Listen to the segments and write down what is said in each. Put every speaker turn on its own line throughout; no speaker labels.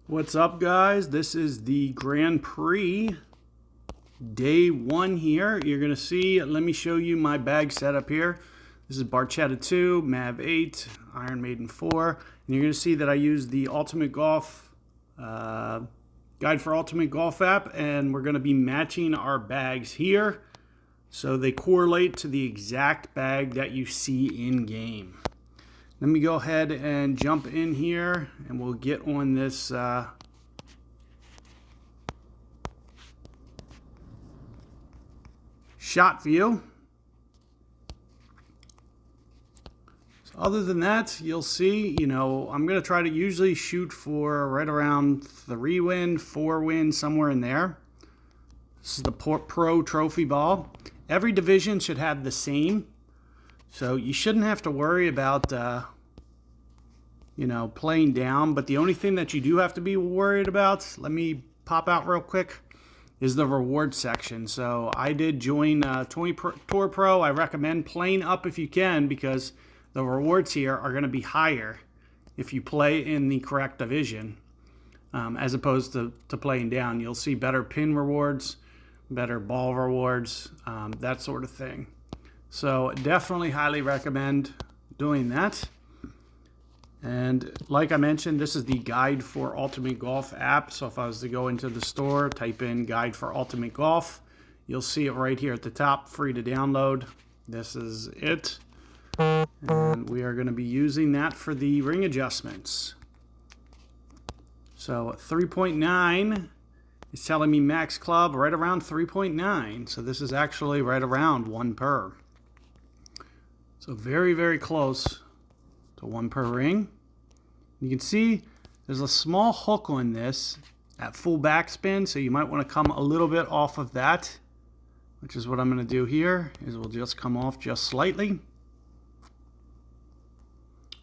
What's up, guys? This is the Grand Prix day one here. You're going to see, let me show you my bag setup here. This is Barchetta 2, Mav 8, Iron Maiden 4. And you're going to see that I use the Ultimate Golf Guide for Ultimate Golf app. And we're going to be matching our bags here so they correlate to the exact bag that you see in game. Let me go ahead and jump in here and we'll get on this shot view. So other than that, you'll see, I'm going to try to usually shoot for right around 3 win, 4 win, somewhere in there. This is the Pro Trophy ball. Every division should have the same. So you shouldn't have to worry about, playing down. But the only thing that you do have to be worried about, let me pop out real quick, is the reward section. So I did join 20 Tour Pro. I recommend playing up if you can because the rewards here are going to be higher if you play in the correct division as opposed to playing down. You'll see better pin rewards, better ball rewards, that sort of thing. So definitely highly recommend doing that. And like I mentioned, this is the Guide for Ultimate Golf app. So if I was to go into the store, type in Guide for Ultimate Golf, you'll see it right here at the top, free to download. This is it. And we are going to be using that for the ring adjustments. So 3.9 is telling me max club right around 3.9. So this is actually right around 1 per. So very, very close to 1 per ring. You can see there's a small hook on this at full backspin, so you might want to come a little bit off of that, which is what I'm going to do here, is we'll just come off just slightly.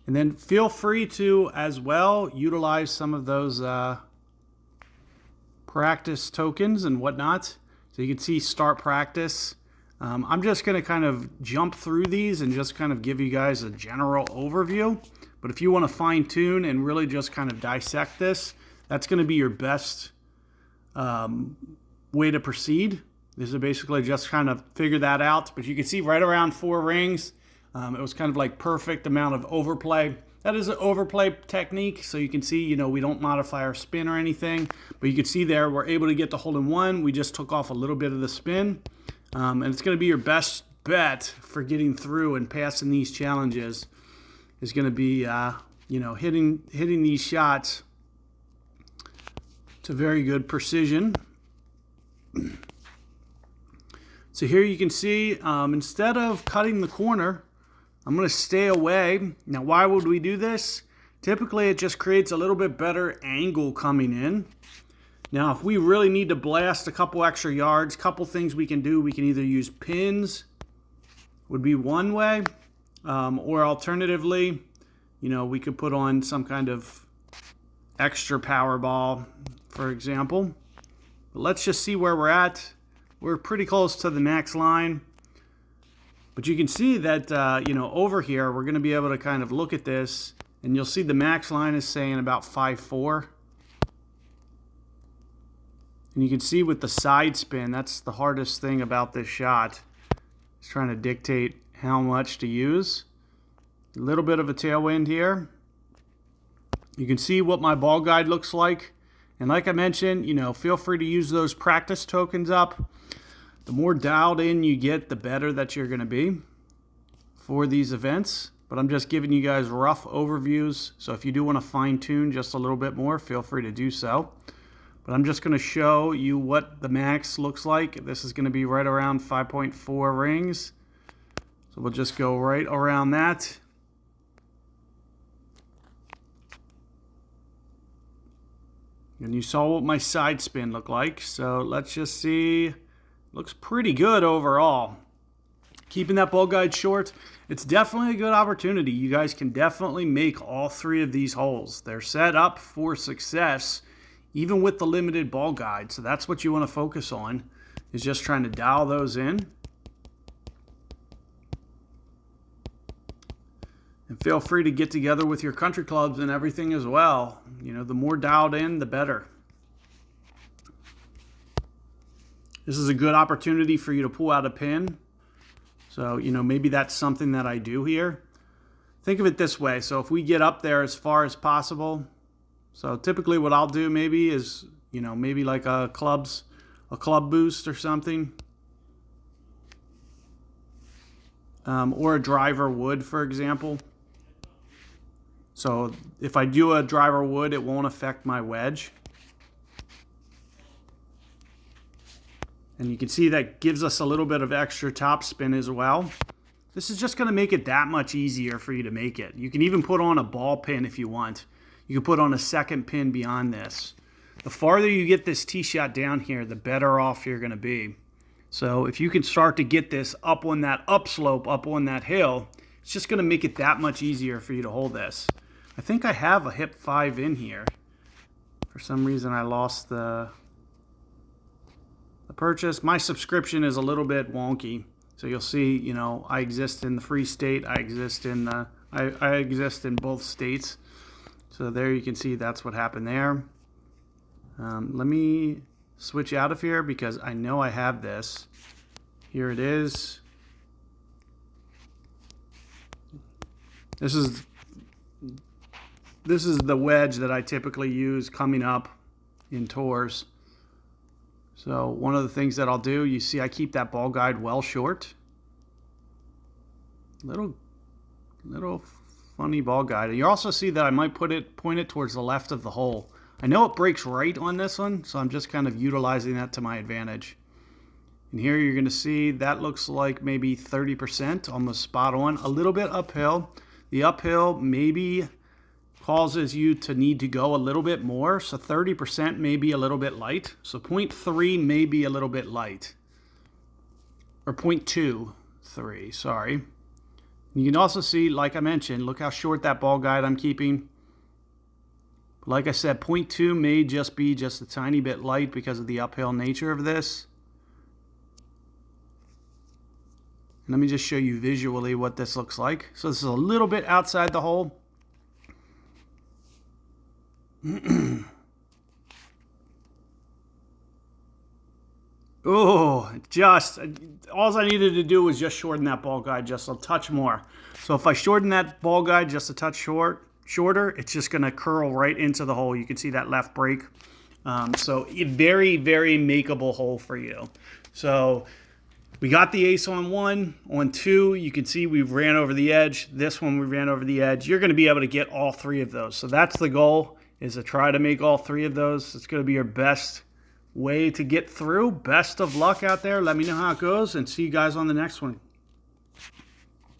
And then feel free to, as well, utilize some of those practice tokens and whatnot. So you can see start practice. I'm just going to kind of jump through these and just kind of give you guys a general overview. But if you want to fine tune and really just kind of dissect this, that's going to be your best way to proceed. This is basically just kind of figure that out. But you can see right around 4 rings. It was kind of like perfect amount of overplay. That is an overplay technique. So you can see, we don't modify our spin or anything. But you can see there, we're able to get the hole in one. We just took off a little bit of the spin. And it's going to be your best bet for getting through and passing these challenges is going to be, hitting these shots to very good precision. So here you can see, instead of cutting the corner, I'm going to stay away. Now, why would we do this? Typically, it just creates a little bit better angle coming in. Now, if we really need to blast a couple extra yards, couple things we can do. We can either use pins, would be one way, or alternatively, we could put on some kind of extra power ball, for example. But let's just see where we're at. We're pretty close to the max line. But you can see that, over here, we're going to be able to kind of look at this, and you'll see the max line is saying about 5.4. And you can see with the side spin, that's the hardest thing about this shot. It's trying to dictate how much to use. A little bit of a tailwind here. You can see what my ball guide looks like. And like I mentioned, feel free to use those practice tokens up. The more dialed in you get, the better that you're going to be for these events. But I'm just giving you guys rough overviews. So if you do want to fine tune just a little bit more, feel free to do so. But I'm just going to show you what the max looks like. This is going to be right around 5.4 rings. So we'll just go right around that. And you saw what my side spin looked like. So let's just see. Looks pretty good overall. Keeping that ball guide short, it's definitely a good opportunity. You guys can definitely make all 3 of these holes. They're set up for success, even with the limited ball guide. So that's what you want to focus on, is just trying to dial those in. And feel free to get together with your country clubs and everything as well. You know, the more dialed in, the better. This is a good opportunity for you to pull out a pin. So, you know, maybe that's something that I do here. Think of it this way. So if we get up there as far as possible, so typically what I'll do maybe is, you know, maybe like a club boost or something. Or a driver wood, for example. So if I do a driver wood, it won't affect my wedge. And you can see that gives us a little bit of extra top spin as well. This is just going to make it that much easier for you to make it. You can even put on a ball pin if you want. You can put on a second pin beyond this. The farther you get this tee shot down here, the better off you're going to be. So if you can start to get this up on that upslope, up on that hill, it's just going to make it that much easier for you to hold this. I think I have a hip 5 in here. For some reason I lost the purchase. My subscription is a little bit wonky. So you'll see, you know, I exist in the free state. I exist in I exist in both states. So there you can see that's what happened there. Let me switch out of here because I know I have this. Here it is. This is the wedge that I typically use coming up in tours. So one of the things that I'll do, you see I keep that ball guide well short. Little funny ball guide. You also see that I might point it towards the left of the hole. I know it breaks right on this one, so I'm just kind of utilizing that to my advantage. And here you're going to see that looks like maybe 30%, almost spot on. A little bit uphill. The uphill maybe causes you to need to go a little bit more, so 30% may be a little bit light. So 0.3 may be a little bit light. Or 0.23, sorry. You can also see, like I mentioned, look how short that ball guide I'm keeping. Like I said, 0.2 may just be just a tiny bit light because of the uphill nature of this. Let me just show you visually what this looks like. So this is a little bit outside the hole. Oh, just all I needed to do was just shorten that ball guide just a touch more. So if I shorten that ball guide just a touch shorter, it's just going to curl right into the hole. You can see that left break. So a very, very makeable hole for you. So we got the ace on 1. On 2, you can see we ran over the edge. This one we ran over the edge. You're going to be able to get all 3 of those. So that's the goal, is to try to make all 3 of those. It's going to be your best way to get through. Best of luck out there. Let me know how it goes, and see you guys on the next one.